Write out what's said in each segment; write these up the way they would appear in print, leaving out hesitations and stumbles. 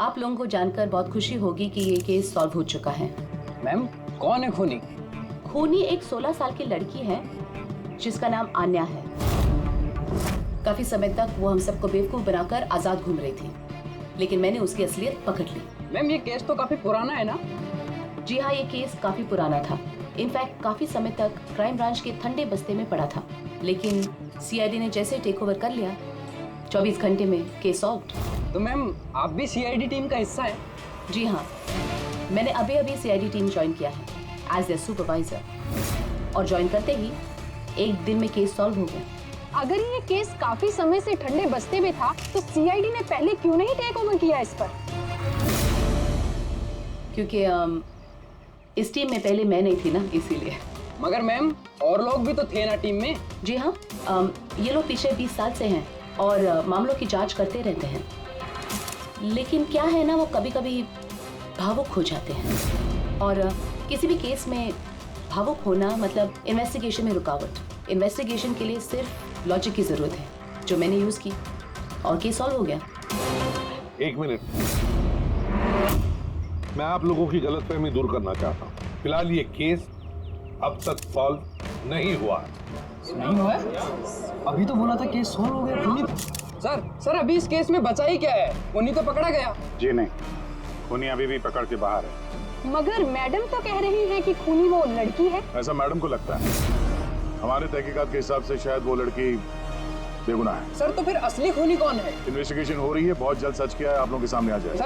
आप लोगों को जानकर बहुत खुशी होगी कि ये केस सॉल्व हो चुका है। मैम, कौन है खूनी? खूनी एक 16 साल की लड़की है जिसका नाम आन्या है। काफी समय तक वो हम सबको बेवकूफ बनाकर आजाद घूम रही थी, लेकिन मैंने उसकी असलियत पकड़ ली। मैम, ये केस तो काफी पुराना है ना? जी हाँ, ये केस काफी पुराना था। इनफैक्ट काफी समय तक क्राइम ब्रांच के ठंडे बस्ते में पड़ा था, लेकिन सीआईडी ने जैसे टेक ओवर कर लिया, 24 घंटे में केस सॉल्व। तो मैम, आप भी सीआईडी टीम का हिस्सा है? जी हाँ, मैंने अभी सीआईडी टीम ज्वाइन किया है एज ए सुपरवाइजर, और ज्वाइन करते ही एक दिन में केस सॉल्व हो गया। अगर ये केस काफी समय से ठंडे बस्ते में था तो सीआईडी ने पहले क्यों नहीं टेक ओवर किया इस पर? क्योंकि इस टीम में पहले मैं नहीं थी ना, इसीलिए। मगर मैम, और लोग भी तो थे ना टीम में? जी हाँ, ये लोग पिछले 20 साल से हैं और मामलों की जांच करते रहते हैं, लेकिन क्या है ना, वो कभी कभी भावुक हो जाते हैं, और किसी भी केस में भावुक होना मतलब इन्वेस्टिगेशन में रुकावट। इन्वेस्टिगेशन के लिए सिर्फ लॉजिक की जरूरत है, जो मैंने यूज की, और केस सॉल्व हो गया। एक मिनट, मैं आप लोगों की गलतफहमी दूर करना चाहता हूँ। फिलहाल ये केस अब तक सॉल्व नहीं हुआ है। नहीं हुआ है? अभी तो बोला था केस सॉल्व हो गया। सर, अभी इस केस में बचा ही क्या है? खूनी तो पकड़ा गया। जी नहीं, खूनी अभी भी पकड़ के बाहर है। मगर मैडम तो कह रही है कि खूनी वो लड़की है। ऐसा मैडम को लगता है। हमारे तहकीकात के हिसाब से शायद वो लड़की बेगुनाह है। सर, तो फिर असली खूनी कौन है? इन्वेस्टिगेशन हो रही है, बहुत जल्द सच क्या है आप लोगों के सामने आ जाएगा।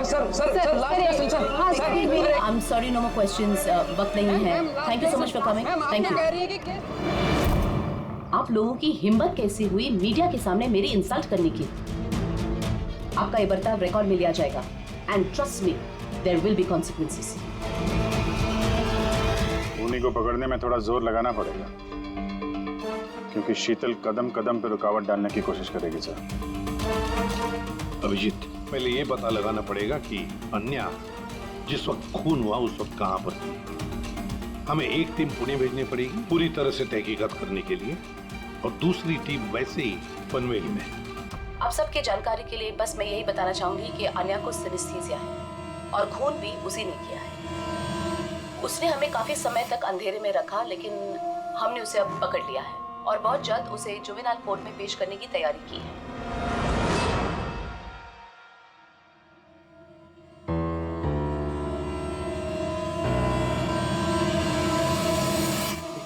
I am sorry, no more questions, वक्त नहीं है। Thank you so much for coming. Thank you. आप लोगों की हिम्मत कैसी हुई मीडिया के सामने मेरी इंसल्ट करने की? आपका ये बर्ताव रिकॉर्ड में लिया जाएगा, and trust me, there will be consequences. खूनी को पकड़ने में थोड़ा जोर लगाना पड़ेगा, क्योंकि शीतल कदम कदम पे रुकावट डालने की कोशिश करेगी सर। अभिजीत, पहले ये पता लगाना पड़ेगा कि अन्या जिस वक्त खून हुआ उस वक्त कहाँ पर थी। हमें एक टीम पुणे भेजनी पड़ेगी पूरी तरह से तहकीकात करने के लिए, और दूसरी टीम वैसे ही पनवेल में। आप सबके जानकारी के लिए बस मैं यही बताना चाहूंगी कि अन्या को सिनेस्थीसिया है, और खून भी उसी ने किया है। उसने हमें काफी समय तक अंधेरे में रखा, लेकिन हमने उसे अब पकड़ लिया है, और बहुत जल्द उसे जुवेनाइल कोर्ट में पेश करने की तैयारी की है।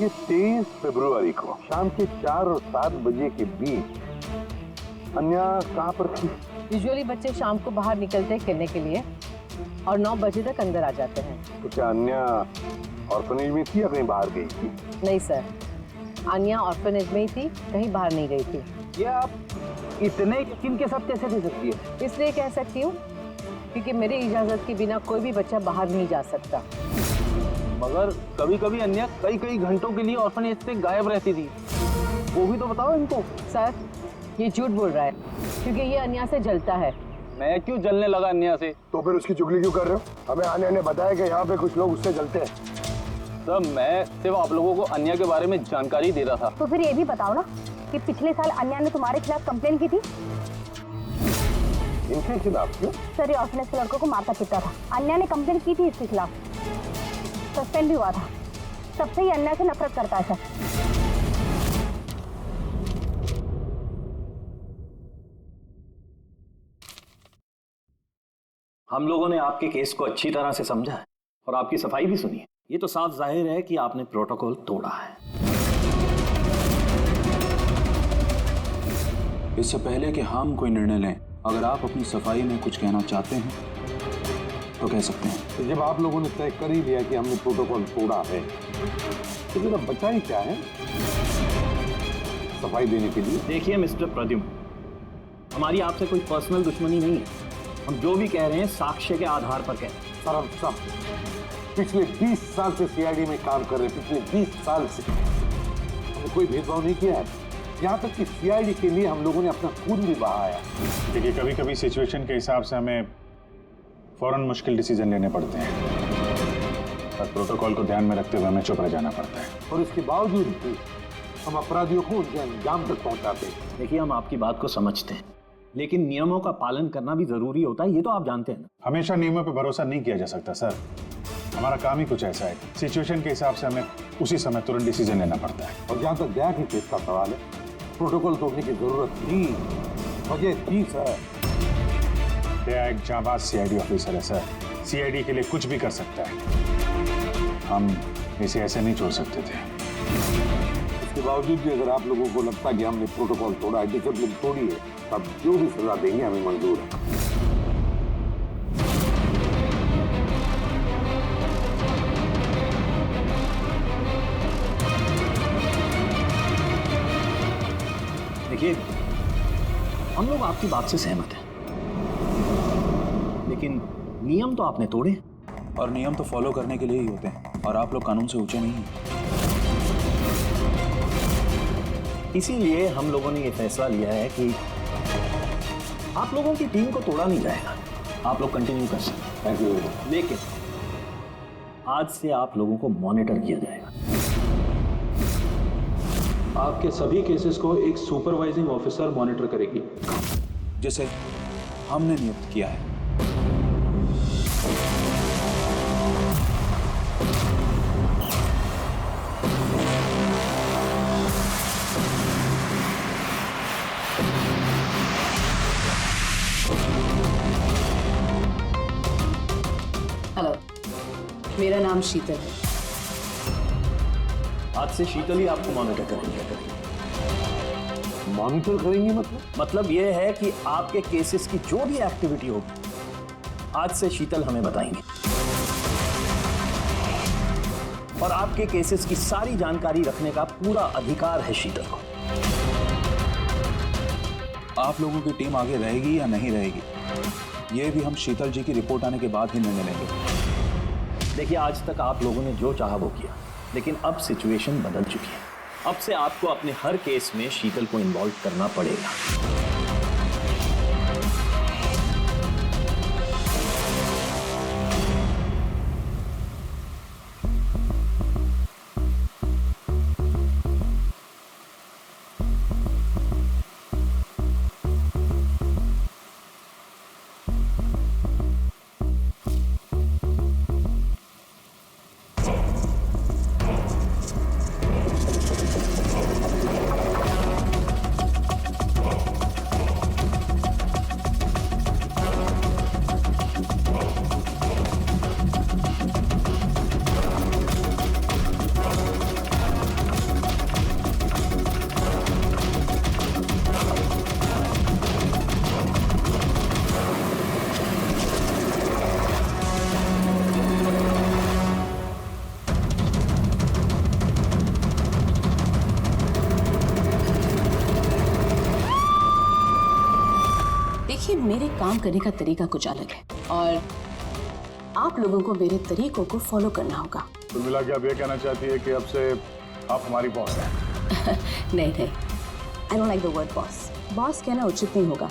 ये 23 फरवरी को शाम के 4 और 7 बजे के बीच अन्या कहाँ पर थी? यूजुअली बच्चे शाम को बाहर निकलते हैं खेलने के लिए और 9 बजे तक अंदर आ जाते हैं। तो क्या अन्या ऑर्फनेज में थी या कहीं बाहर गई थी? नहीं सर, अन्या ऑर्फनेज में ही थी, कहीं बाहर नहीं गई थी। ये आप इतने यकीन के साथ कैसे दे सकती है? इसलिए कह सकती हूँ क्योंकि मेरी इजाजत के बिना कोई भी बच्चा बाहर नहीं जा सकता। मगर कभी कभी अन्या कई घंटों के लिए ऑर्फनेज से गायब रहती थी, वो भी तो बताओ इनको। सर, ये झूठ बोल रहा है क्योंकि ये अन्या से जलता है। मैं क्यों जलने लगा अन्या से? तो फिर उसकी चुगली क्यों कर रहे हो? हमें आने ने बताया कि यहाँ पे कुछ लोग उससे जलते हैं। सर, मैं सिर्फ आप लोगों को अन्या के बारे में जानकारी दे रहा था। तो फिर ये भी बताओ ना कि पिछले साल अन्या ने तुम्हारे खिलाफ कंप्लेन की थी। इनके खिलाफ क्यों? सर, ये ऑर्फनेज के लड़कों को मारता पीटता था। अन्या ने कंप्लेन की थी इसके खिलाफ, सस्पेंड भी हुआ था। तब से ही अन्या से नफरत करता है सर। हम लोगों ने आपके केस को अच्छी तरह से समझा है और आपकी सफाई भी सुनी है। ये तो साफ जाहिर है कि आपने प्रोटोकॉल तोड़ा है। इससे पहले कि हम कोई निर्णय लें, अगर आप अपनी सफाई में कुछ कहना चाहते हैं तो कह सकते हैं। तो जब आप लोगों ने तय कर ही लिया कि हमने प्रोटोकॉल तोड़ा है, तो मेरा बचा ही क्या है सफाई देने के लिए? देखिए मिस्टर प्रद्युम्न, हमारी आपसे कोई पर्सनल दुश्मनी नहीं है। हम जो भी कह रहे हैं साक्ष्य के आधार पर कह रहे हैं। सर, सब पिछले 20 साल से सीआईडी में काम कर रहे हैं। पिछले 20 साल से हमने कोई भेदभाव नहीं किया है। यहाँ तक कि सीआईडी के लिए हम लोगों ने अपना खून भी बहाया। देखिए, कभी कभी सिचुएशन के हिसाब से हमें फौरन मुश्किल डिसीजन लेने पड़ते हैं, और प्रोटोकॉल को ध्यान में रखते हुए हमें चुप रह जाना पड़ता है। और इसके बावजूद भी हम अपराधियों को उनके अंजाम तक पहुंचाते हैं। देखिए, हम आपकी बात को समझते हैं, लेकिन नियमों का पालन करना भी जरूरी होता है, ये तो आप जानते हैं ना। हमेशा नियमों पर भरोसा नहीं किया जा सकता सर। हमारा काम ही कुछ ऐसा है, सिचुएशन के हिसाब से हमें उसी समय तुरंत डिसीजन लेना पड़ता है। और जहाँ तक दया के केस का सवाल है, प्रोटोकॉल तोड़ने की जरूरत थी, वजह थी सर। दया एक जांबाज सीआईडी ऑफिसर है सर, सीआईडी के लिए कुछ भी कर सकता है। हम इसे ऐसे नहीं छोड़ सकते थे। इसके बावजूद भी अगर आप लोगों को लगता कि हमने प्रोटोकॉल तोड़ा है, डिसिप्लिन तोड़ी है, तब जो भी सजा देंगे हमें मंजूर है। देखिए, हम लोग आपकी बात से सहमत हैं, लेकिन नियम तो आपने तोड़े। और नियम तो फॉलो करने के लिए ही होते हैं, और आप लोग कानून से ऊंचे नहीं हैं। इसीलिए हम लोगों ने ये फैसला लिया है कि आप लोगों की टीम को तोड़ा नहीं जाएगा, आप लोग कंटिन्यू कर सकते हैं। लेकिन आज से आप लोगों को मॉनिटर किया जाएगा। आपके सभी केसेस को एक सुपरवाइजिंग ऑफिसर मॉनिटर करेगी, जैसे हमने नियुक्त किया है। हेलो, मेरा नाम शीतल है। आज से शीतल ही आपको मॉनिटर करेंगे। मॉनिटर करेंगे मतलब ये है कि आपके केसेस की जो भी एक्टिविटी होगी, आज से शीतल हमें बताएंगे, और आपके केसेस की सारी जानकारी रखने का पूरा अधिकार है शीतल को। आप लोगों की टीम आगे रहेगी या नहीं रहेगी, ये भी हम शीतल जी की रिपोर्ट आने के बाद ही निर्णय लेंगे। देखिए, आज तक आप लोगों ने जो चाहा वो किया, लेकिन अब सिचुएशन बदल चुकी है। अब से आपको अपने हर केस में शीतल को इन्वॉल्व करना पड़ेगा। देखिए, मेरे काम करने का तरीका कुछ अलग है और आप लोगों को मेरे तरीकों को फॉलो करना होगा। तो मिला के आप ये कहना चाहती है कि अब से आप हमारी बॉस हैं? नहीं, I don't like the word boss. Boss कहना उचित नहीं होगा।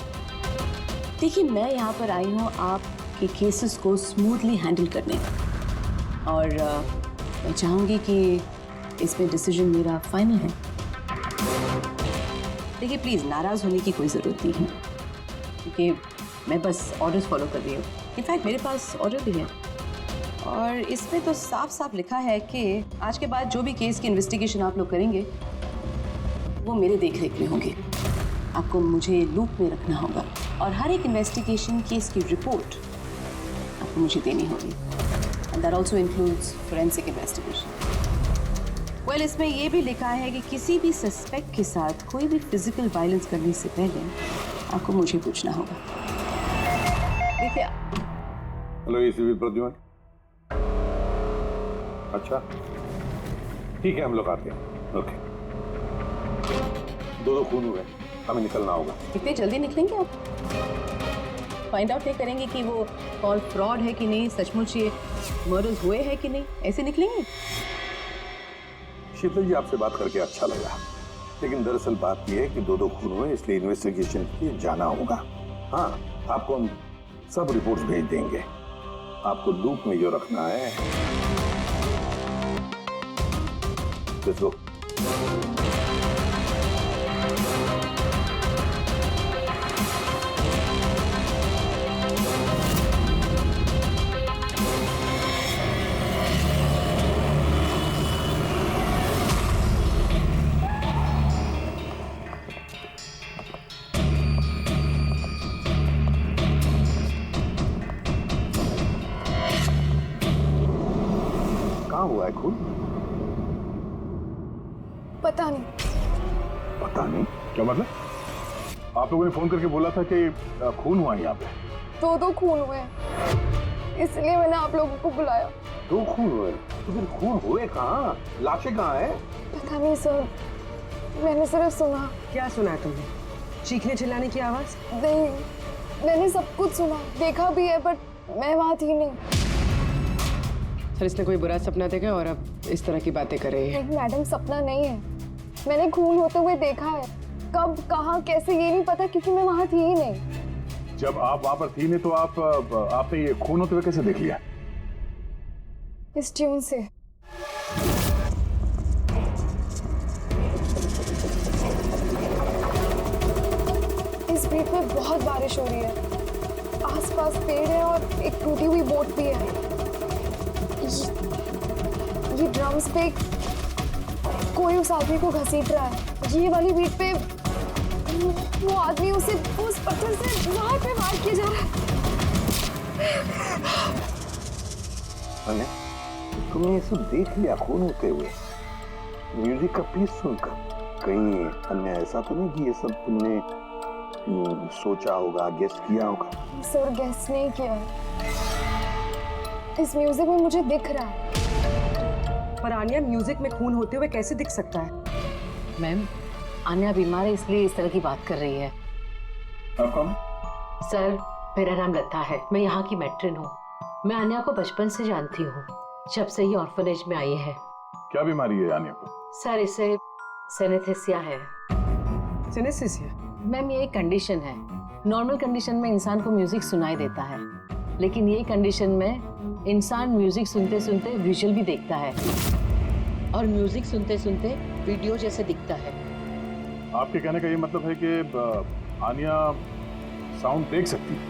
देखिए, मैं यहाँ पर आई हूँ आपके केसेस को स्मूथली हैंडल करने, और मैं चाहूँगी कि इसमें डिसीजन मेरा फाइनल है। देखिए, प्लीज़ नाराज़ होने की कोई ज़रूरत नहीं है, क्योंकि मैं बस ऑर्डर्स फॉलो कर रही हूँ। इनफैक्ट मेरे पास ऑर्डर भी है, और इसमें तो साफ साफ लिखा है कि आज के बाद जो भी केस की इन्वेस्टिगेशन आप लोग करेंगे वो मेरे देखरेख में होंगे। आपको मुझे लूप में रखना होगा, और हर एक इन्वेस्टिगेशन केस की रिपोर्ट आपको मुझे देनी होगी। And that also includes forensic investigation. Well, इसमें ये भी लिखा है कि किसी भी सस्पेक्ट के साथ कोई भी फिजिकल वायलेंस करने से पहले आपको मुझे पूछना होगा। देखिए, हेलो, ये सिविल प्रद्युमन। अच्छा, ठीक है, हम लोग आते हैं। ओके। दो खून हुए, हमें निकलना होगा। कितने जल्दी निकलेंगे आप? फाइंड आउट नहीं करेंगे कि वो कॉल फ्रॉड है कि नहीं, सचमुच ये मर्डर्स हुए हैं कि नहीं, ऐसे निकलेंगे? शीतल जी, आपसे बात करके अच्छा लगा, लेकिन दरअसल बात यह है कि दो खून हुए, इसलिए इन्वेस्टिगेशन के लिए जाना होगा। हाँ, आपको हम सब रिपोर्ट्स भेज देंगे। आपको लूप में जो रखना है, लेट्स गो। हुआ है खून? पता नहीं। पता नहीं? क्या मतलब? आप लोगों ने फोन करके बोला था कि खून हुआ है यहाँ पे। दो खून हुए हैं, इसलिए मैंने आप लोगों को बुलाया। 2 खून हुए? तो फिर खून हुए कहाँ? लाशें कहाँ है? पता नहीं सर, मैंने सिर्फ सुना। क्या सुना है तुमने? चीखने चिल्लाने की आवाज? नहीं, मैंने सब कुछ सुना, देखा भी है, बट मैं वहाँ थी नहीं। सर इसने कोई बुरा सपना देखा और अब इस तरह की बातें कर रही है। नहीं मैडम, सपना नहीं है, मैंने खून होते हुए देखा है। कब, कहाँ, कैसे, ये नहीं पता क्योंकि मैं वहाँ थी ही नहीं। जब आप वहां पर थी नहीं तो आपने ये खून होते हुए कैसे देख लिया? इस ट्यून से। इस बीट पे बहुत बारिश हो रही है, आसपास पेड़ है और एक टूटी हुई बोट भी है। ये ड्रम्स पे कोई उस आदमी को घसीट रहा है। ये वाली बीट पे वो आदमी उस पत्थर से वहां पे वार किया जा रहा है। तुमने ये सब देख लिया खून होते हुए? म्यूजिक का पीस सुनकर कहीं अन्य ऐसा तो नहीं कि ये सब तुमने सोचा होगा, गेस किया होगा? सर गेस नहीं किया, इस म्यूजिक में मुझे दिख रहा है। पर आन्या, म्यूजिक में खून होते हुए कैसे दिख सकता है? मैम, आन्या बीमार है इसलिए इस तरह की बात कर रही है। आप कौन? सर, मेरा नाम लता है, मैं यहाँ की मैट्रिन हूँ। मैं आन्या को बचपन से जानती हूँ, जब से ही ऑर्फनेज में आई है। क्या बीमारी है आन्या को? सर, इसे सेनेस्थेसिया है। सिनेस्थेसिया? मैम, ये एक कंडीशन है। नॉर्मल कंडीशन में इंसान को म्यूजिक सुनाई देता है, लेकिन ये कंडीशन में इंसान म्यूजिक सुनते सुनते विजुअल भी देखता है और म्यूजिक सुनते सुनते वीडियो जैसे दिखता है। आपके कहने का ये मतलब है कि आन्या साउंड देख सकती है?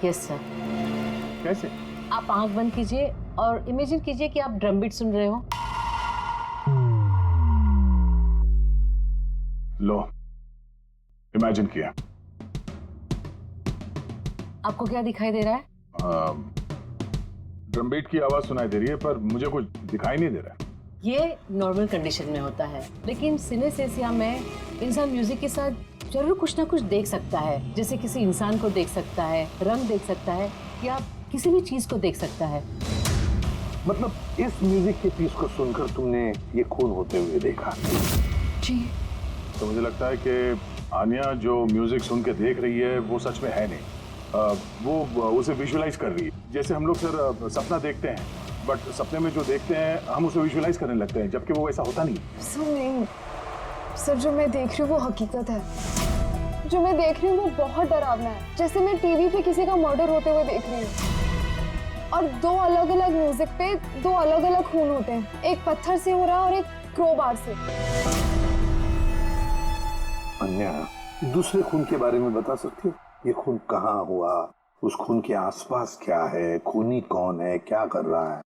Yes sir. कैसे? आप आंख बंद कीजिए और इमेजिन कीजिए कि आप ड्रम बीट सुन रहे हो। लो, इमेजिन किया। आपको क्या दिखाई दे रहा है? ड्रम बीट की आवाज सुनाई दे रही है पर मुझे कुछ दिखाई नहीं दे रहा है। ये नॉर्मल कंडीशन में होता है, लेकिन सिनेस्थेसिया में इंसान म्यूजिक के साथ जरूर कुछ ना कुछ देख सकता है। जैसे किसी इंसान को देख सकता है, रंग देख सकता है, या किसी भी चीज को देख सकता है। मतलब इस म्यूजिक के पीस को सुनकर तुमने ये खून होते हुए देखा? जी। तो मुझे लगता है कि आन्या जो म्यूजिक सुन के देख रही है वो सच में है नहीं, वो उसे विजुअलाइज कर रही है। जैसे हम लोग सर सपना देखते हैं, बट सपने में जो देखते हैं हम उसे विजुअलाइज करने लगते हैं, जबकि वो ऐसा होता नहीं। सर नहीं, सर जो मैं देख रही हूँ वो हकीकत है। जो मैं देख रही हूँ वो बहुत डरावना है, जैसे मैं टीवी पे किसी का मर्डर होते हुए देख रही हूँ। और 2 अलग अलग म्यूजिक पे 2 अलग अलग खून होते हैं, एक पत्थर से हो रहा है और एक क्रोबार से। अन्या, दूसरे खून के बारे में बता सकती हो? ये खून कहाँ हुआ? उस खून के आसपास क्या है? खूनी कौन है? क्या कर रहा है?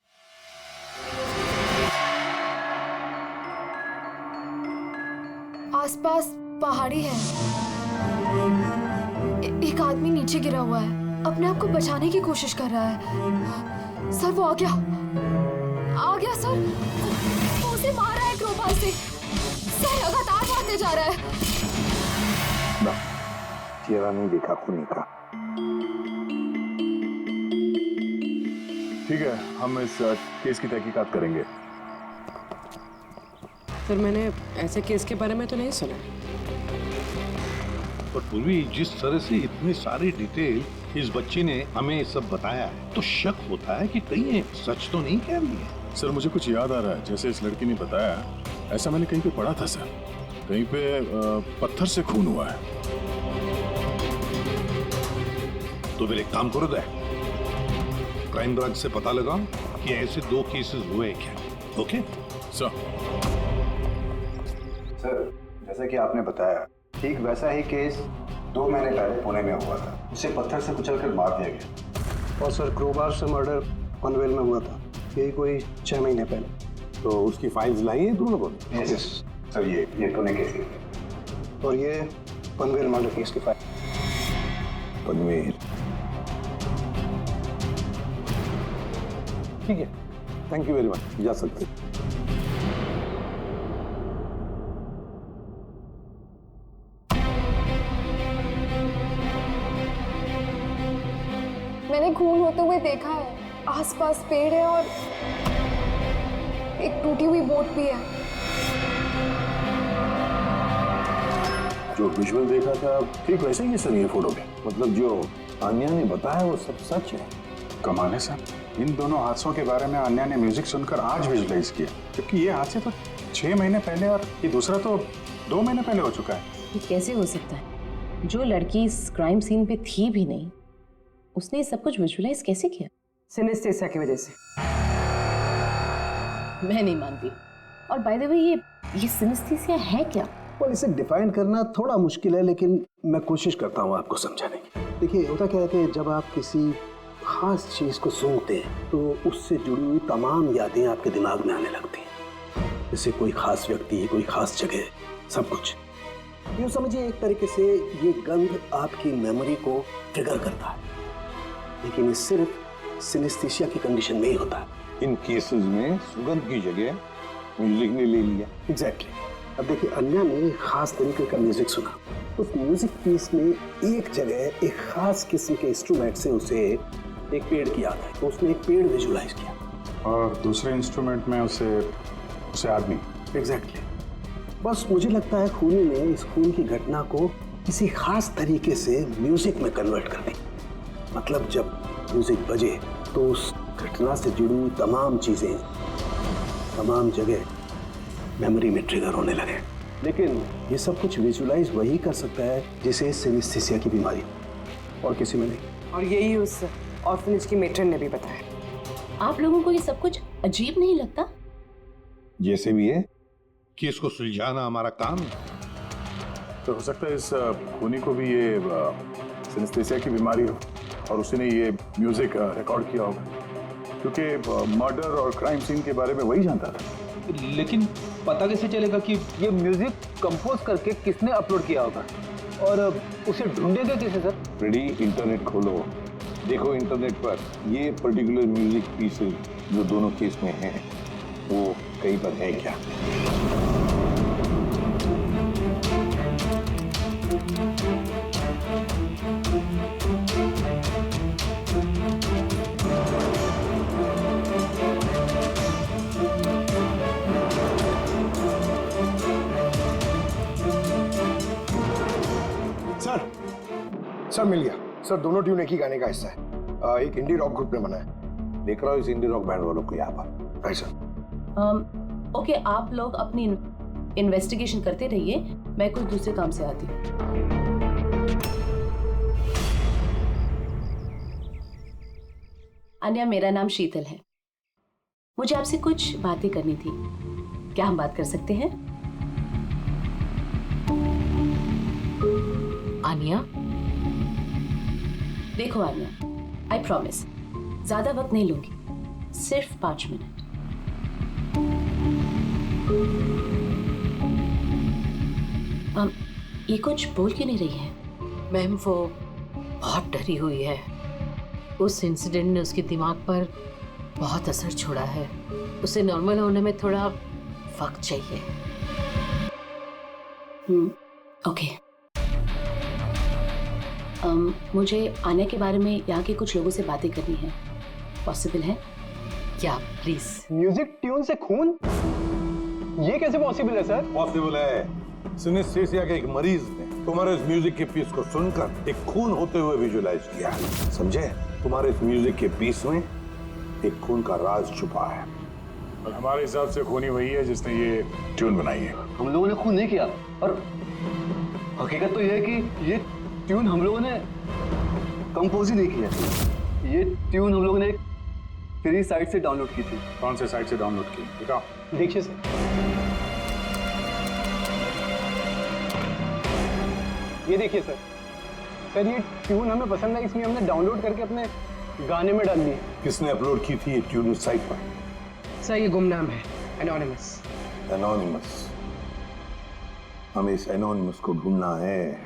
आसपास पहाड़ी है, एक आदमी नीचे गिरा हुआ है, अपने आप को बचाने की कोशिश कर रहा है। सर वो आ गया सर, वो उसे मार रहा है क्रोबार से। सर लगातार मारने जा रहा है। ना, चेहरा नहीं देखा खूनी का। ठीक है, हम इस केस की तहकीकात करेंगे। सर मैंने ऐसे केस के बारे में तो नहीं सुना। पर पूर्वी, जिस तरह से इतनी सारी डिटेल इस बच्ची ने हमें सब बताया है, तो शक होता है कि कहीं ये सच तो नहीं कह रही है। सर मुझे कुछ याद आ रहा है, जैसे इस लड़की ने बताया, ऐसा मैंने कहीं पे पढ़ा था सर। कहीं पे पत्थर से खून हुआ है। तो फिर एक काम करो, क्राइम ब्रांच से पता लगाओ कि ऐसे 2 केसेस हुए क्या। Okay sir. सर, जैसा कि आपने बताया, ठीक वैसा ही केस 2 महीने पहले पुणे में हुआ था। उसे पत्थर से कुचलकर मार दिया गया। और सर क्रोबार से मर्डर पनवेल में हुआ था, यही कोई 6 महीने पहले। तो उसकी फाइल्स लाई हैं तुम लोगों ने? यस सर, ये पुणे केस की। और ये पनवेल मर्डर केस की फाइल। पनवेल, ठीक है, थैंक यू वेरी मच, जा सकते हैं। मैंने खून होते हुए देखा है, आसपास पेड़ है और एक टूटी हुई बोट भी है। जो विजुअल देखा था ठीक वैसे ही है सर ये फोटो में। मतलब जो आन्या ने बताया वो सब सच है। कमाल है सर, इन दोनों हादसों के बारे में आन्या ने म्यूजिक सुनकर आज विजुलाइज किया, क्योंकि ये हादसे तो 6 महीने पहले और ये दूसरा तो 2 महीने पहले हो चुका है। ये कैसे हो सकता है? जो लड़की इस क्राइम सीन पे थी भी नहीं, उसने सब कुछ विजुलाइज कैसे किया? सिनेस्थेसिया की वजह से। मैं नहीं मानती। और बाय द वे ये सिनेस्थेसिया है क्या? और इसे डिफाइन करना थोड़ा मुश्किल है, लेकिन मैं कोशिश करता हूँ आपको समझाने की। देखिए, होता क्या है कि जब आप किसी खास चीज को सुनते हैं तो उससे जुड़ी हुई तमाम यादें आपके दिमाग में आने लगती हैं। जैसे कोई खास व्यक्ति, कोई खास जगह, सब कुछ। यूँ समझिए एक तरीके से ये गंध आपकी मेमोरी को ट्रिगर करता है, लेकिन ये सिर्फ सिनेस्थेसिया की कंडीशन में ही होता है। इन केसेस में सुगंध की जगह म्यूजिक ने ले लिया। एग्जैक्टली। अब देखिए, अन्या ने एक खास तरीके का म्यूजिक सुना। उस म्यूजिक पीस में एक जगह एक खास किस्म के इंस्ट्रूमेंट से उसे एक पेड़ की याद है, तो उसने एक पेड़ विजुलाइज किया। और दूसरे इंस्ट्रूमेंट में उसे आदमी। एग्जैक्टली। बस मुझे लगता है खूनी ने इस खून की घटना को किसी खास तरीके से म्यूजिक में कन्वर्ट कर दी। मतलब जब म्यूजिक बजे तो उस घटना से जुड़ी हुई तमाम चीजें, तमाम जगह मेमोरी में ट्रिगर होने लगे। लेकिन ये सब कुछ विजुलाइज वही कर सकता है जिसे सिनेस्थेसिया की बीमारी हो, और किसी में नहीं। और यही उस ऑर्फनेज की मेट्रन ने भी बताया। आप लोगों को ये सब कुछ अजीब नहीं लगता? जैसे भी है, केस को सुलझाना हमारा काम है। तो हो सकता है इस खूनी को भी ये सिनेस्थेसिया की बीमारी हो और उसने ये म्यूजिक रिकॉर्ड किया होगा, क्योंकि मर्डर और क्राइम सीन के बारे में वही जानता था। लेकिन पता कैसे चलेगा कि ये म्यूजिक कंपोज करके किसने अपलोड किया होगा, और उसे ढूंढेगा कैसे सर? रेडी, इंटरनेट खोलो, देखो इंटरनेट पर ये पर्टिकुलर म्यूजिक पीसेस जो दोनों केस में हैं वो कहीं पर है क्या। सर मिल गया सर, दोनों ट्यून एक ही गाने का हिस्सा है, एक इंडी रॉक ग्रुप ने बना है। देख रहा हूँ इस इंडी रॉक बैंड वालों को यहाँ पर। Right sir. ओके, आप लोग अपनी इन्वेस्टिगेशन करते रहिए, मैं कुछ दूसरे काम से आती हूँ। अन्या, मेरा नाम शीतल है। मुझे आपसे कुछ बातें करनी थी, क्या हम बात कर सकते हैं? आन्या, देखो आन्या, आई प्रॉमिस ज्यादा वक्त नहीं लूंगी, सिर्फ 5 मिनट। ये कुछ बोल क्यों नहीं रही है? मैम वो बहुत डरी हुई है। उस इंसिडेंट ने उसके दिमाग पर बहुत असर छोड़ा है। उसे नॉर्मल होने में थोड़ा वक्त चाहिए। ओके। मुझे आन्या के बारे में यहाँ के कुछ लोगों से बातें करनी है, पॉसिबल है क्या? प्लीज। म्यूजिक ट्यून से खून, ये कैसे पॉसिबल है सर? पॉसिबल है। सिनेस्थेसिया के एक मरीज ने तुम्हारे इस म्यूजिक के पीस को सुनकर एक खून होते हुए विजुलाइज किया, समझे? तुम्हारे इस म्यूजिक के पीस में एक खून का राज छुपा है। और हमारे हिसाब से खूनी वही है जिसने ये ट्यून बनाई है। हम लोगों ने खून नहीं किया, और हकीकत तो यह है कि ये ट्यून हम लोगों ने कंपोज ही नहीं किया। ये ट्यून हम लोगों ने एक फ्री साइट से डाउनलोड की थी। कौन से साइट से डाउनलोड की? दिखाओ। देखिए सर, ये देखिए सर। सर ये ट्यून हमें पसंद है, इसलिए हमने डाउनलोड करके अपने गाने में डाल दी। किसने अपलोड की थी ये ट्यून उस साइट पर? सर ये गुमनाम है, एनोनिमस। एनोनिमस? हमें इस एनोनिमस को ढूंढना है।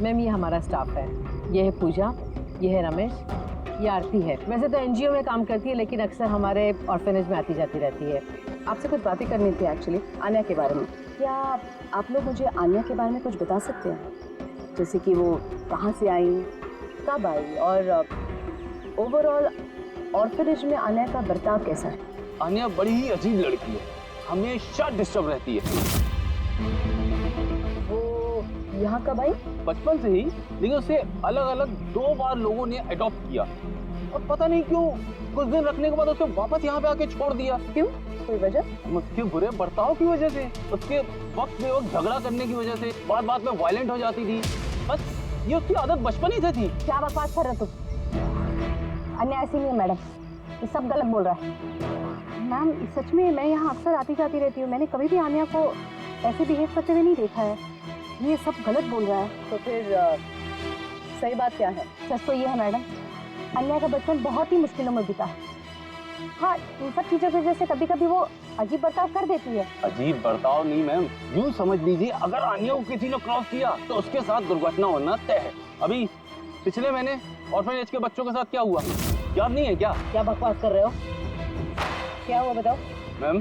मैम ये हमारा स्टाफ है, ये है पूजा, ये है रमेश, ये आरती है। वैसे तो एनजीओ में काम करती है, लेकिन अक्सर हमारे ऑर्फेनेज में आती जाती रहती है। आपसे कुछ बातें करनी थी एक्चुअली, आन्या के बारे में। क्या आप लोग मुझे आन्या के बारे में कुछ बता सकते हैं? जैसे कि वो कहाँ से आई, कब आई, और ओवरऑल ऑर्फेनेज में आन्या का बर्ताव कैसा है? आन्या बड़ी ही अजीब लड़की है, हमेशा डिस्टर्ब रहती है। वो यहाँ कब आई? बचपन से ही, लेकिन उसे अलग अलग 2 बार लोगों ने अडॉप्ट किया और पता नहीं क्यों कुछ दिन रखने के बाद उसे वापस यहाँ पे आके छोड़ दिया। क्यों? कोई वजह? उसके बुरे बर्ताव की वजह से, उसके वक्त में वक्त झगड़ा करने की वजह से, बात बात में वायलेंट हो जाती थी। बस ये उसकी आदत बचपन ही से थी। क्या बकवास कर रहे हो तुम? अन्य ऐसी नहीं है मैडम, ये सब गलत बोल रहा है। मैम सच में मैं यहाँ अक्सर आती जाती रहती हूँ, मैंने कभी भी आन्या को ऐसे बिहेव करते हुए नहीं देखा है। ये सब गलत बोल रहा है। तो फिर सही बात क्या है? सच तो ये है मैडम, अन्या का बचपन बहुत ही मुश्किलों में बीता है। हाँ, इन सब चीज़ों की वजह से कभी कभी वो अजीब बर्ताव कर देती है। अजीब बर्ताव नहीं मैम, यूँ समझ लीजिए अगर आन्या को किसी ने क्रॉस किया तो उसके साथ दुर्घटना होना तय है। अभी पिछले महीने ऑर्फनेज के बच्चों के साथ क्या हुआ, याद नहीं है क्या? क्या बकवास कर रहे हो? क्या हुआ बताओ? मैम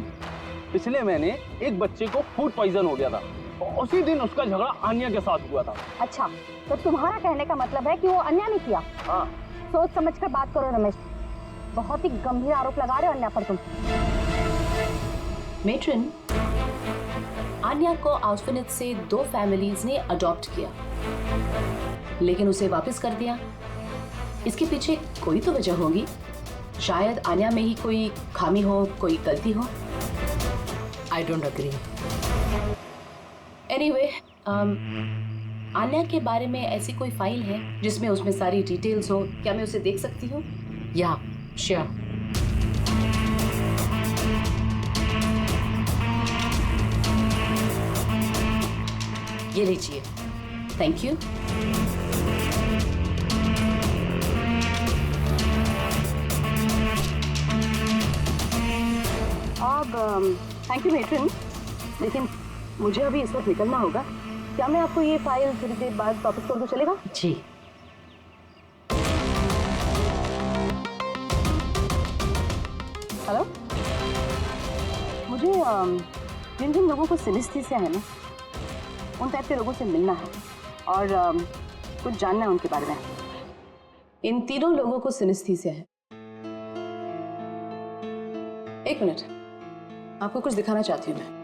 पिछले महीने एक बच्चे को फूड पॉइजन हो गया था और उसी दिन उसका झगड़ा आन्या के साथ हुआ था। अच्छा, तो तुम्हारा कहने का मतलब है कि वो अन्या ने किया? हाँ। सोच समझ कर बात करो रमेश, बहुत ही गंभीर आरोप लगा रहे हो अन्या पर तुम। मेट्रन, आन्या को ऑर्फनेज से 2 फैमिलीज ने अडॉप्ट किया, लेकिन उसे वापस कर दिया। इसके पीछे कोई तो वजह होगी। शायद आन्या में ही कोई खामी हो, कोई गलती हो। I don't agree. Anyway, Aanya के बारे में ऐसी कोई फाइल है जिसमें उसमें सारी डिटेल्स हो? क्या मैं उसे देख सकती हूँ? या श्योर। ये लीजिए। Thank you. अब थैंक यू मेट्रन, लेकिन मुझे अभी इस वक्त निकलना होगा। क्या मैं आपको ये फाइल थोड़ी देर बाद वापस कर दूं, चलेगा? जी। हेलो, मुझे जिन जिन लोगों को सिनेस्थीसिया है ना, उन टाइप के लोगों से मिलना है और कुछ जानना है उनके बारे में। इन तीनों लोगों को सिनेस्थीसिया है। एक मिनट, आपको कुछ दिखाना चाहती हूँ मैं।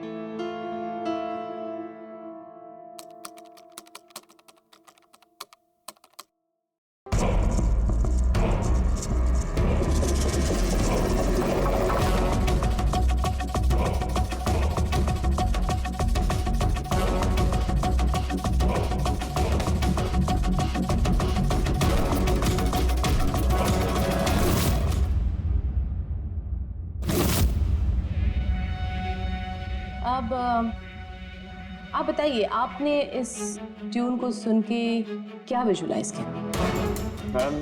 अब आप बताइए, आपने इस ट्यून को सुन के क्या विजुलाइज किया? मैम,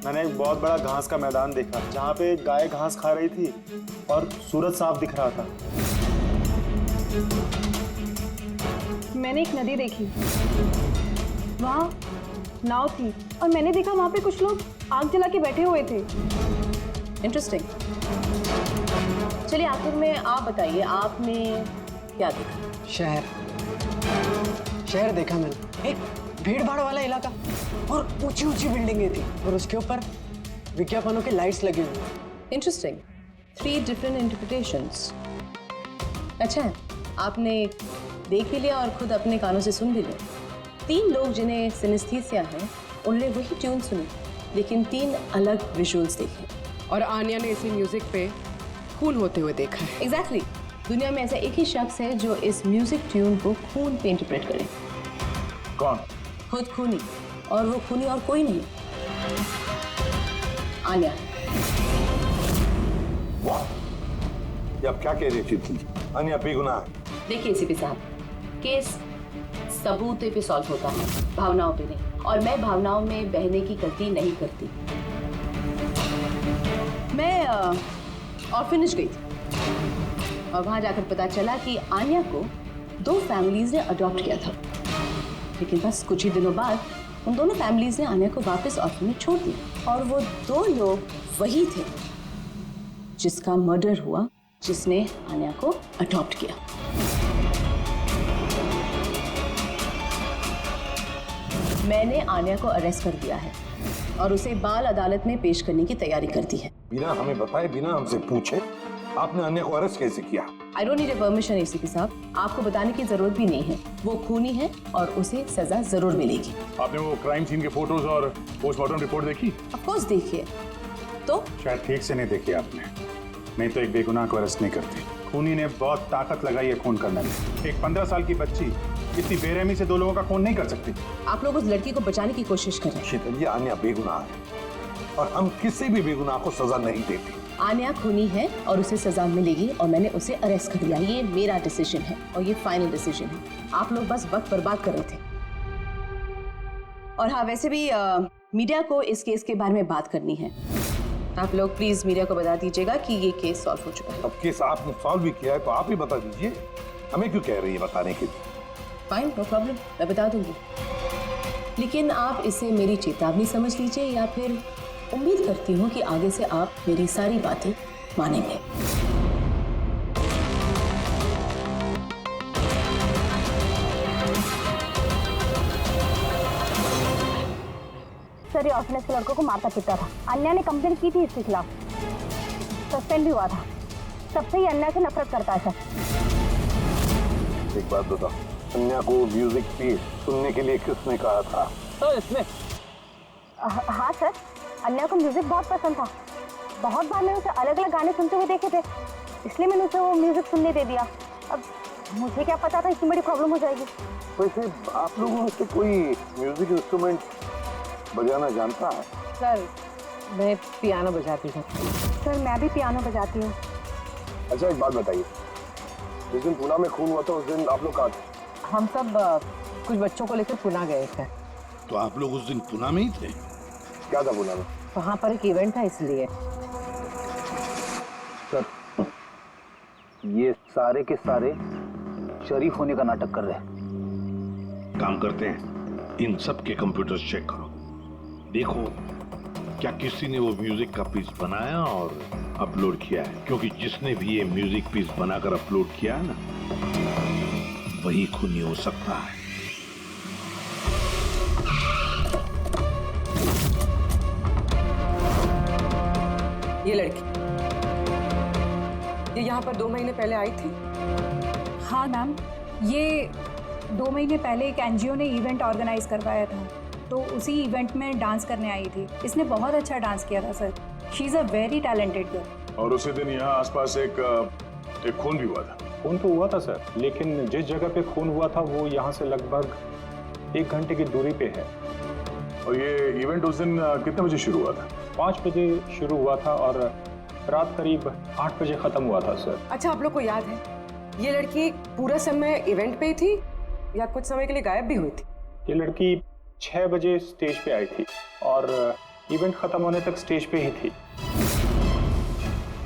मैंने एक बहुत बड़ा घास का मैदान देखा जहाँ पे गाय घास खा रही थी और सूरज साफ दिख रहा था। मैंने एक नदी देखी, वहाँ नाव थी और मैंने देखा वहाँ पे कुछ लोग आग जला के बैठे हुए थे। इंटरेस्टिंग। चलिए आखिर में आप बताइए, आपने क्या देखा? शहर देखा मैंने, एक भीड़ भाड़ वाला इलाका और ऊंची ऊंची बिल्डिंगें थी और उसके ऊपर विज्ञापनों के लाइट्स लगे हुए। इंटरेस्टिंग। 3 different interpretations. अच्छा है, आपने देख भी लिया और खुद अपने कानों से सुन भी लिया। 3 लोग जिन्हें सिनेस्थीसिया है, उन्होंने वही ट्यून सुनी, लेकिन 3 अलग विजुअल्स देखे। और आन्या ने इसी म्यूजिक पे खून होते हुए देखा है। एग्जैक्टली। दुनिया में ऐसा एक ही शख्स है जो इस म्यूजिक ट्यून को खून पे इंटरप्रेट करे। कौन? खुद खूनी, और वो खूनी और कोई नहीं, आन्या। वाह, ये अब क्या कह रही थी तुम? आन्या बेगुनाह। देखिए सीपी साहब, केस सबूत पे सॉल्व होता है, भावनाओं पे नहीं, और मैं भावनाओं में बहने की गलती नहीं करती। मैं ऑर्फनेज गई थी और वहां जाकर पता चला कि आन्या को 2 फैमिलीज ने अडॉप्ट किया था, लेकिन बस कुछ ही दिनों बाद उन दोनों फैमिलीज ने आन्या को वापस ऑर्फनेज छोड़ दिया और वो 2 लोग वही थे जिसका मर्डर हुआ, जिसने आन्या को अडॉप्ट किया। मैंने आन्या को अरेस्ट कर दिया है और उसे बाल अदालत में पेश करने की तैयारी कर दी है। बिना हमें बताए, बिना हमसे पूछे आपने आन्या को अरेस्ट कैसे किया? I don't need a permission ACP साहब, आपको बताने की जरूरत भी नहीं है। वो खूनी है और उसे सजा जरूर मिलेगी। आपने वो क्राइम सीन के फोटोज और पोस्टमार्टम रिपोर्ट देखी? ऑफ कोर्स देखिए। तो शायद ठीक से नहीं देखी आपने, नहीं तो एक बेगुनाह को अरेस्ट नहीं करती। खूनी ने बहुत ताकत लगाई है खून करने में। एक 15 साल की बच्ची इतनी बेरहमी से 2 लोगों का खून नहीं कर सकती। आप लोग उस लड़की को बचाने की कोशिश कर रहे हैं। शीतल, ये आन्या बेगुनाह है और हम किसी भी बेगुनाह को सजा नहीं देते। आन्या खूनी है और उसे सजा मिलेगी और मैंने उसे अरेस्ट कर दिया। ये मेरा डिसीजन है और ये फाइनल डिसीजन है। आप लोग बस वक्त बर्बाद कर रहे थे। और हाँ, वैसे भी मीडिया को इस केस के बारे में बात करनी है। आप लोग प्लीज मीडिया को बता दीजिएगा कि ये केस सॉल्व हो चुका है। अब केस आपने सॉल्व भी किया है तो आप ही बता दीजिए, हमें क्यों कह रही है बताने के लिए? फाइन, नो प्रॉब्लम, मैं बता दूंगी। लेकिन आप इसे मेरी चेतावनी समझ लीजिए या फिर उम्मीद करती हूँ कि आगे से आप मेरी सारी बातें मानेंगे। सर, ये ऑर्फनेज के लड़कों को मारता पीटता था। अन्या ने कंप्लेन की थी इसके खिलाफ, सस्पेंड भी हुआ था। सबसे ही अन्या से नफरत करता है सर। एक बात बता, अन्या को म्यूजिक पीस सुनने के लिए किसने कहा था? तो इसने हाँ सर, अन्या को म्यूजिक बहुत पसंद था। बहुत बार मैंने उसे अलग अलग गाने सुनते हुए देखे थे, इसलिए मैंने उसे वो म्यूजिक सुनने दे दिया। अब मुझे क्या पता था इतनी बड़ी प्रॉब्लम हो जाएगी। वैसे आप लोगों में से कोई म्यूजिक इंस्ट्रूमेंट बजाना जानता है? सर, मैं पियानो बजाती हूँ। सर, मैं भी पियानो बजाती हूँ। अच्छा, एक बात बताइए, जिस दिन पूना में खून हुआ था उस दिन आप लोग कहाँ थे? हम सब कुछ बच्चों को लेकर पुणे गए थे। तो आप लोग उस दिन पुणे में ही थे? क्या था पूना में? वहाँ पर एक इवेंट था इसलिए। सर, ये सारे के सारे शरीफ होने का नाटक कर रहे हैं। काम करते हैं, इन सब के कंप्यूटर्स चेक करो, देखो क्या किसी ने वो म्यूजिक का पीस बनाया और अपलोड किया है, क्योंकि जिसने भी ये म्यूजिक पीस बनाकर अपलोड किया है ना, वही खूनी हो सकता है। ये लड़की, ये यहाँ पर 2 महीने पहले आई थी? हाँ मैम, ये 2 महीने पहले एक एनजीओ ने इवेंट ऑर्गेनाइज करवाया था, तो उसी इवेंट में डांस करने आई थी। इसने बहुत अच्छा डांस किया था sir. She is a very talented girl. और उसी दिन यहाँ आसपास एक खून भी हुआ था। खून तो हुआ था सर, लेकिन जिस जगह पे खून हुआ था वो यहाँ से लगभग 1 घंटे की दूरी पे है। और ये इवेंट उस दिन कितने बजे शुरू हुआ था? 5 बजे शुरू हुआ था और रात करीब 8 बजे खत्म हुआ था सर। अच्छा, आप लोग को याद है ये लड़की पूरा समय इवेंट पे ही थी या कुछ समय के लिए गायब भी हुई थी? ये लड़की 6 बजे स्टेज पे आई थी और इवेंट खत्म होने तक स्टेज पे ही थी।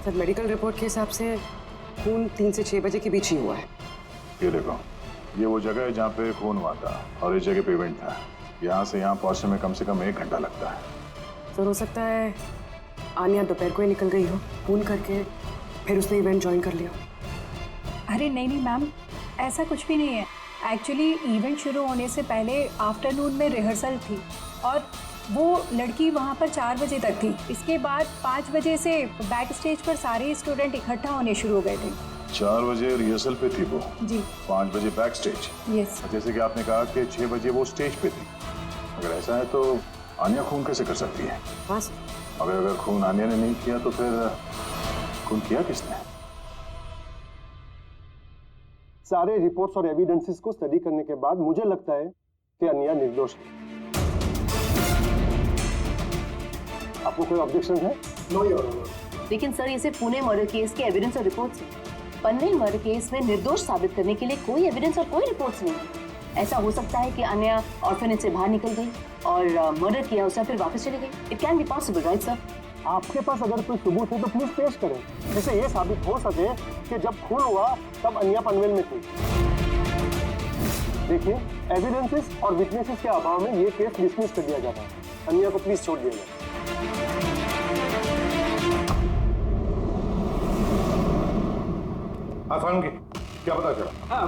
सर, मेडिकल रिपोर्ट के हिसाब से खून 3 से 6 बजे के बीच ही हुआ है। ये देखो, ये वो जगह है जहाँ पे खून हुआ था और इस जगह पे इवेंट था। यहाँ से यहाँ पहुँचने में कम से कम 1 घंटा लगता है। सर, हो सकता है आन्या दोपहर को ही निकल गई हो खून करके, फिर उसने इवेंट ज्वाइन कर लिया। अरे नहीं मैम, ऐसा कुछ भी नहीं है। एक्चुअली इवेंट शुरू होने से पहले आफ्टरनून में रिहर्सल थी और वो लड़की वहाँ पर 4 बजे तक थी। इसके बाद 5 बजे से बैक स्टेज पर सारे स्टूडेंट इकट्ठा होने शुरू हो गए थे। 4 बजे रिहर्सल पे थी वो जी, 5 बजे बैक स्टेज। यस। जैसे कि आपने कहा कि 6 बजे वो स्टेज पे थी। अगर ऐसा है तो आन्या खून कैसे कर सकती है? बस अगर खून आन्या ने नहीं किया तो फिर खून किया किसने? सारे रिपोर्ट्स और एविडेंसेस को स्टडी करने के बाद मुझे लगता है कि अन्या निर्दोष है। आपको कोई ऑब्जेक्शन है? No your honour. लेकिन सर, ये सिर्फ पुणे मर्डर केस के एविडेंस और रिपोर्ट्स हैं। पन्ने मर्डर केस में निर्दोष साबित करने के लिए कोई एविडेंस और कोई रिपोर्ट्स नहीं है। ऐसा हो सकता है कि अन्या ऑर्फनेज से बाहर निकल गई और मर्डर किया उसने फिर वापस चली गई। It can be possible, right sir? आपके पास अगर कोई सबूत है तो प्लीज पेश करें, जिससे ये साबित हो सके कि जब खून हुआ तब अन्या पनवेल में थी। देखिए, एविडेंसेस और विटनेसेस के अभाव में ये केस डिसमिस कर दिया जाता है। अन्या को प्लीज छोड़ दिया जाए। आसान की क्या पता चला? हाँ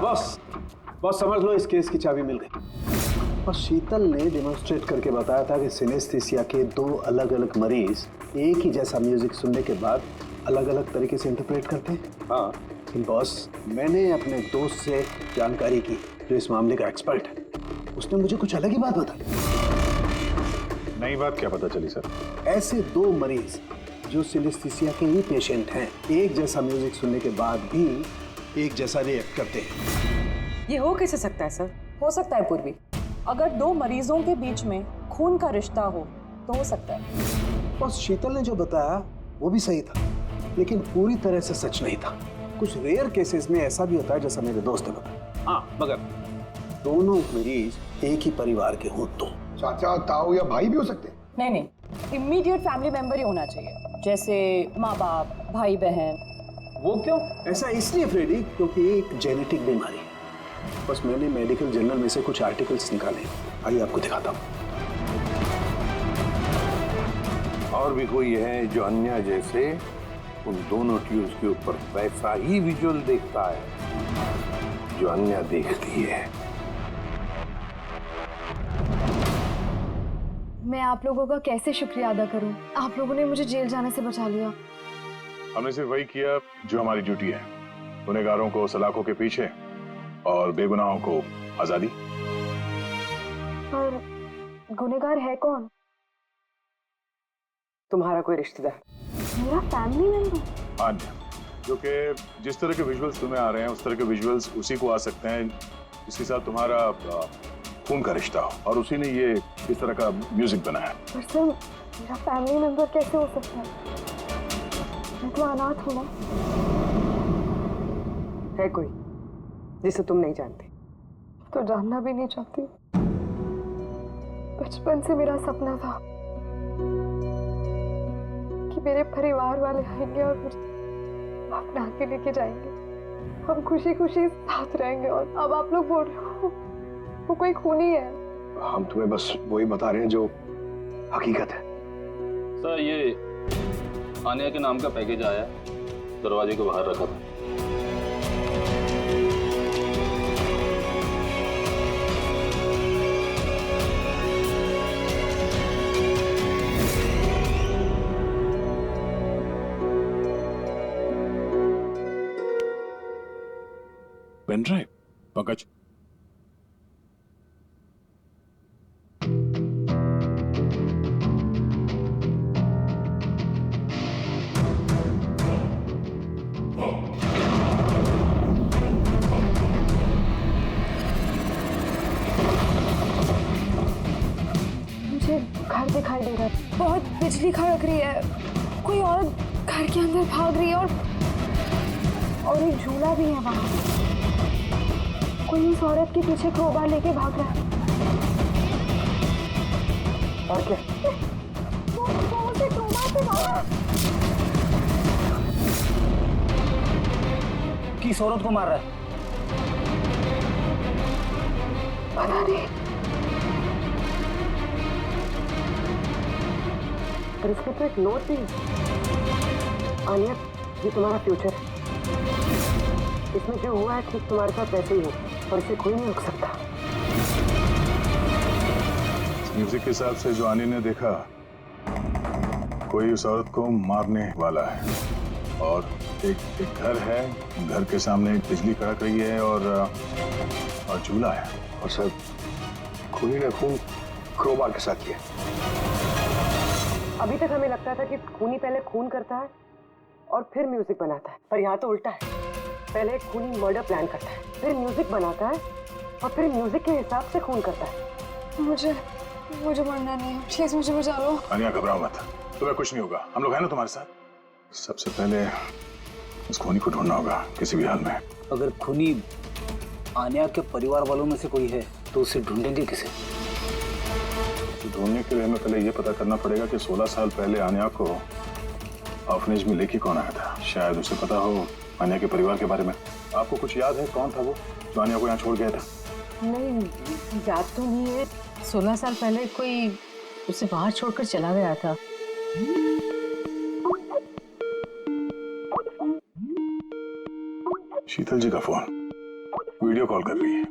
बॉस समझ लो इस केस की चाबी मिल गई। और शीतल ने डेमोन्स्ट्रेट करके बताया था कि सिनेस्थीसिया के 2 अलग अलग मरीज एक ही जैसा म्यूजिक सुनने के बाद अलग अलग तरीके से इंटरप्रेट करते हैं। हाँ लेकिन बॉस, मैंने अपने दोस्त से जानकारी की जो इस मामले का एक्सपर्ट है। उसने मुझे कुछ अलग ही बात बताई। नई बात क्या पता चली सर? ऐसे 2 मरीज जो सिनेस्थीसिया के ही पेशेंट हैं, एक जैसा म्यूजिक सुनने के बाद भी एक जैसा रिएक्ट करते हैं। ये हो कैसे सकता है सर? हो सकता है पूर्वी, अगर 2 मरीजों के बीच में खून का रिश्ता हो तो हो सकता है। और शीतल ने जो बताया वो भी सही था, लेकिन पूरी तरह से सच नहीं था। कुछ रेयर केसेस में ऐसा भी होता है जैसा मेरे दोस्त ने बताया। हाँ, मगर दोनों मरीज एक ही परिवार के हों तो। चाचा, ताऊ या भाई भी हो सकते हैं? नहीं, इमीडिएट फैमिली मेंबर ही होना चाहिए, जैसे माँ बाप, भाई बहन। वो क्यों? ऐसा इसलिए फ्रेडी क्योंकि एक जेनेटिक बीमारी है। बस मैंने मेडिकल जर्नल में से कुछ आर्टिकल्स निकाले, आइए आपको दिखाता हूँ। और भी कोई है जो अन्या जैसे उन दोनों ट्यूब्स के ऊपर वैसा ही विजुअल देखता है जो अन्या देखती है? मैं आप लोगों का कैसे शुक्रिया अदा करूं? आप लोगों ने मुझे जेल जाने से बचा लिया। हमने सिर्फ वही किया जो हमारी ड्यूटी है, गुनहगारों को सलाखों के पीछे और बेगुनाहों को आजादी। पर गुनहगार है कौन? तुम्हारा कोई रिश्तेदार। मेरा फैमिली मेंबर? अन्या, जो कि जिस तरह के विजुअल्स तुम्हें आ रहे हैं उस तरह के विजुअल्स उसी को आ सकते हैं जिसके साथ तुम्हारा खून का रिश्ता हो, और उसी ने ये इस तरह का म्यूजिक बनाया। पर सर, मेरा फैमिली मेंबर कैसे हो सकता है? मैं तो अनाथ हूँ ना। है कोई जिसे तुम नहीं जानते? तो जानना भी नहीं चाहती। बचपन से मेरा सपना था कि मेरे परिवार वाले आएंगे और मुझे अपना के लेके जाएंगे, हम खुशी खुशी साथ रहेंगे। और अब आप लोग बोल रहे हो वो कोई खूनी है। हम तुम्हें बस वही बता रहे हैं जो हकीकत है। सर, ये आन्या के नाम का पैकेज आया, दरवाजे के बाहर रखा था। पेन ड्राइव पंकज, मुझे घर दिखाई दे रहा है, बहुत बिजली खड़क रही है, कोई औरत घर के अंदर भाग रही है और एक झूला भी है वहां। कोई उस औरत के पीछे क्रोबार लेके भाग रहा है। और क्या? वो उसे क्रोबार से मारा। किस औरत को मार रहा है? पता नहीं। पर इसके तो एक नोट भी है। आन्या, ये तुम्हारा फ्यूचर है। इसमें जो हुआ है ठीक तुम्हारे साथ वैसे ही हो, और इसे कोई नहीं रोक सकता। म्यूजिक के हिसाब से जो आनी ने देखा, कोई उस औरत को मारने वाला है, और एक घर है, घर के सामने एक बिजली कड़क रही है और झूला है। और सर, खूनी ने खून क्रोबार के साथ किया। अभी तक हमें लगता था कि खूनी पहले खून करता है और फिर म्यूजिक बनाता है, पर यहाँ तो उल्टा है। पहले खूनी मर्डर प्लान करता है, फिर म्यूजिक बनाता है और फिर म्यूजिक के हिसाब से खून करता है। मुझे मरना नहीं, प्लीज मुझे बचा लो। आन्या, घबराओ मत, तुम्हें कुछ नहीं होगा, हम लोग हैं ना तुम्हारे साथ। सबसे पहले उस खूनी को ढूंढना होगा किसी भी हाल में। अगर खूनी आन्या के परिवार वालों में से कोई है तो उसे ढूंढेंगे किसे? ढूंढने के लिए हमें पहले ये पता करना पड़ेगा कि 16 साल पहले आन्या को ऑर्फनेज में लेके कौन आया था। शायद उसे पता हो आन्या के परिवार के बारे में आपको कुछ याद है? कौन था वो जो आन्या को यहाँ छोड़ गया था? नहीं, याद तो नहीं है। 16 साल पहले कोई उसे बाहर छोड़कर चला गया था। शीतल जी का फोन, वीडियो कॉल कर रही है।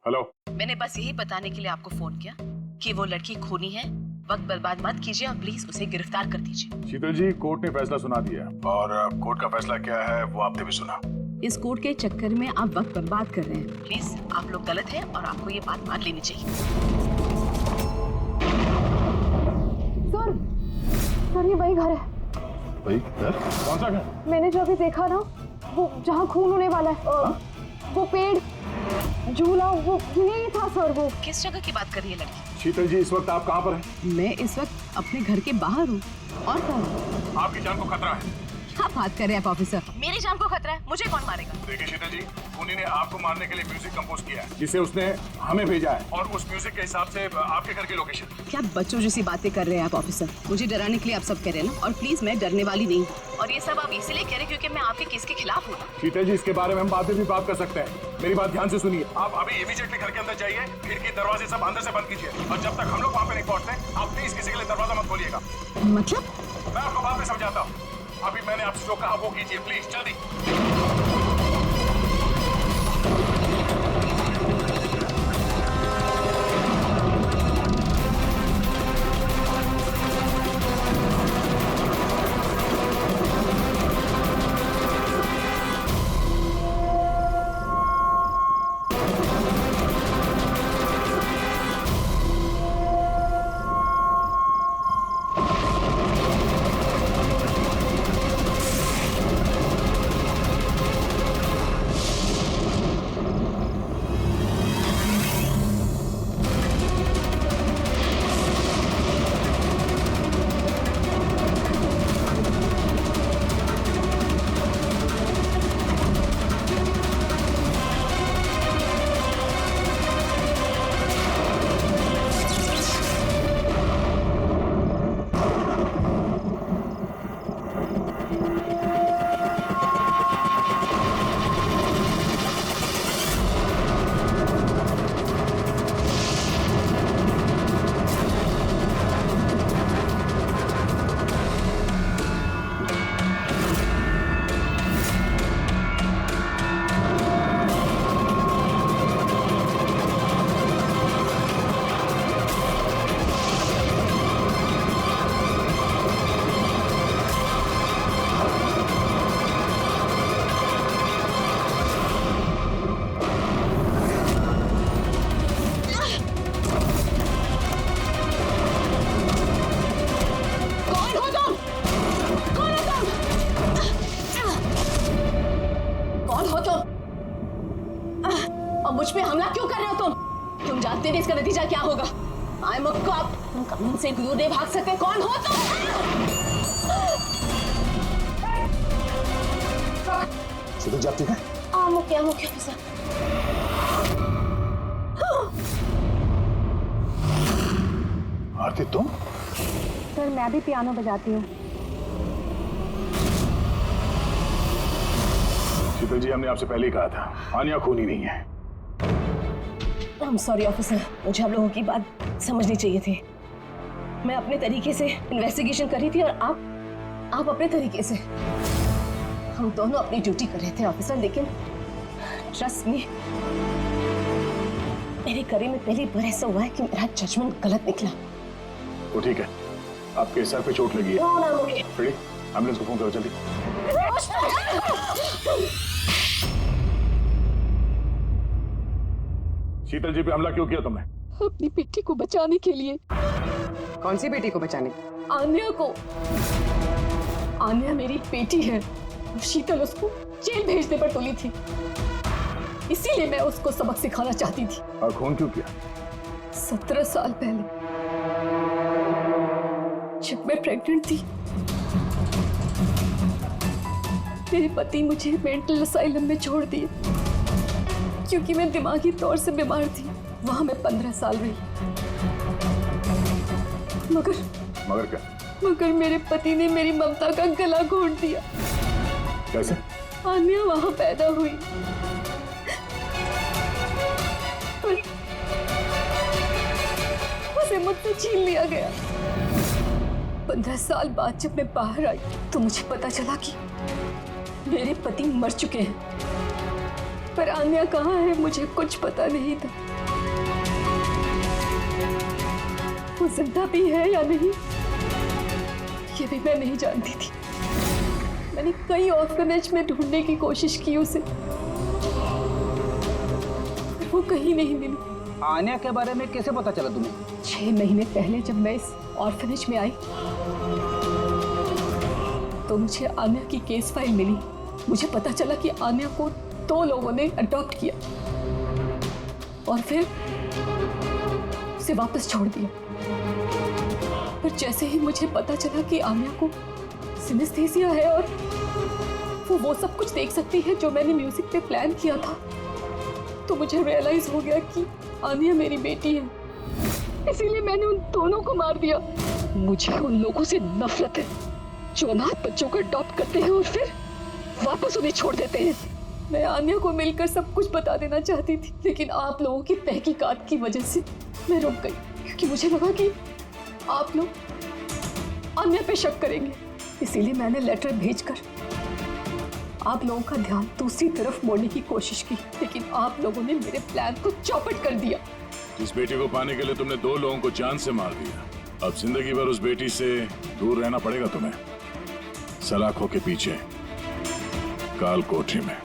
हेलो। मैंने बस यही बताने के लिए आपको फोन किया कि वो लड़की खूनी है। वक्त बर्बाद मत कीजिए और प्लीज उसे गिरफ्तार कर दीजिए। शीतल जी, कोर्ट ने फैसला सुना दिया और कोर्ट का फैसला क्या है वो आपने भी सुना। इस कोर्ट के चक्कर में आप वक्त बर्बाद कर रहे हैं। प्लीज, आप लोग गलत हैं और आपको ये बात मान लेनी चाहिए। सर ये वही घर है। भाई घर? कौन सा घर? मैंने जो अभी देखा ना, वो जहाँ खून होने वाला है, वो पेड़, झूला, वो यही था सर। वो किस जगह की बात कर रही है लड़की? शीतल जी, इस वक्त आप कहाँ पर हैं? मैं इस वक्त अपने घर के बाहर हूँ। और कौन? आपकी जान को खतरा है। क्या बात कर रहे हैं आप ऑफिसर? मेरी जान को खतरा है? मुझे कौन मारेगा? देखिए शीतल जी, खूनी ने आपको मारने के लिए म्यूजिक कंपोज किया है, जिसे उसने हमें भेजा है और उस म्यूजिक के हिसाब से आपके घर की लोकेशन। क्या बच्चों जैसी बातें कर रहे हैं आप ऑफिसर? मुझे डराने के लिए आप सब कह रहे हैं ना? और प्लीज, मैं डरने वाली नहीं हूँ और ये सब आप इसीलिए कह रहे हैं क्योंकि मैं आपके केस के खिलाफ हूँ। शीतल जी, इसके बारे में हम बाद में भी बात कर सकते हैं। मेरी बात ध्यान से सुनिए। आप अभी इमीडिएटली घर के अंदर जाइए, खिड़की दरवाजे सब अंदर से बंद कीजिए और जब तक हम लोग वहाँ पे नहीं पहुँचते आप प्लीज किसी के लिए दरवाजा मत खोलिएगा। मतलब? मैं आपको बाद में समझाता हूँ। अभी मैंने आपसे जो कहा वो कीजिए प्लीज, जल्दी। मुझ पे हमला क्यों कर रहे हो तुम जानते नहीं इसका नतीजा क्या होगा। I am a cop. तुम कानून से दूर नहीं भाग सकते। कौन हो तुम? शीतल जी, आप ठीक है? क्या सर? आरती, तुम? सर, मैं भी पियानो बजाती हूँ। शीतल जी, हमने आपसे पहले ही कहा था, आन्या खूनी नहीं है। I'm sorry ऑफिसर, मुझे आप लोगों की बात समझनी चाहिए थी। मैं अपने तरीके से इन्वेस्टिगेशन कर रही थी और आप अपने तरीके से। हम दोनों अपनी ड्यूटी कर रहे थे ऑफिसर, लेकिन ट्रस्ट मी, मेरे करियर में पहली बार ऐसा हुआ है कि मेरा जजमेंट गलत निकला। वो ठीक है, आपके सर पे चोट लगी है। रेडी? एम्बुलेंस को फोन करो जल्दी। शीतल जी पे हमला क्यों किया तुमने? अपनी बेटी को बचाने के लिए। कौन सी बेटी को बचाने? आन्या को। आन्या मेरी बेटी है। शीतल उसको जेल भेजने पर तुली थी, इसीलिए मैं उसको सबक सिखाना चाहती थी। और खून क्यों किया? 17 साल पहले जब मैं प्रेग्नेंट थी, मेरे पति मुझे मेंटल असाइलम में छोड़ दिए क्योंकि मैं दिमागी तौर से बीमार थी। वहां मैं 15 साल रही। मगर क्या? मगर मेरे पति ने मेरी ममता का गला घोंट दिया। कैसे? आन्या वहां पैदा हुई, पर उसे मुझसे छीन लिया गया। 15 साल बाद जब मैं बाहर आई तो मुझे पता चला कि मेरे पति मर चुके हैं, पर आन्या कहाँ है मुझे कुछ पता नहीं था। वो जिंदा भी है या नहीं ये भी मैं नहीं जानती थी। मैंने कई ऑर्फनेज में ढूंढने की कोशिश की उसे, वो कहीं नहीं मिली। आन्या के बारे में कैसे पता चला तुम्हें? 6 महीने पहले जब मैं इस ऑर्फनेज में आई तो मुझे आन्या की केस फाइल मिली। मुझे पता चला कि आन्या को 2 लोगों ने अडॉप्ट किया और फिर उसे वापस छोड़ दिया। पर जैसे ही मुझे पता चला कि आन्या को सिनेस्थीसिया है और वो सब कुछ देख सकती है जो मैंने म्यूजिक पे प्लान किया था, तो मुझे रियलाइज हो गया कि आन्या मेरी बेटी है। इसीलिए मैंने उन दोनों को मार दिया। मुझे उन लोगों से नफरत है जो अनाथ बच्चों को अडॉप्ट करते हैं और फिर वापस उन्हें छोड़ देते हैं। मैं आन्या को मिलकर सब कुछ बता देना चाहती थी, लेकिन आप लोगों की तहकीकात की वजह से मैं रुक गई, क्योंकि मुझे लगा कि आप लोग आन्या पे शक करेंगे। इसीलिए मैंने लेटर भेजकर आप लोगों का ध्यान दूसरी तरफ मोड़ने की कोशिश की, लेकिन आप लोगों ने मेरे प्लान को चौपट कर दिया। इस बेटी को पाने के लिए तुमने 2 लोगों को जान से मार दिया। अब जिंदगी भर उस बेटी से दूर रहना पड़ेगा तुम्हें, सलाखों के पीछे काल कोठरी में।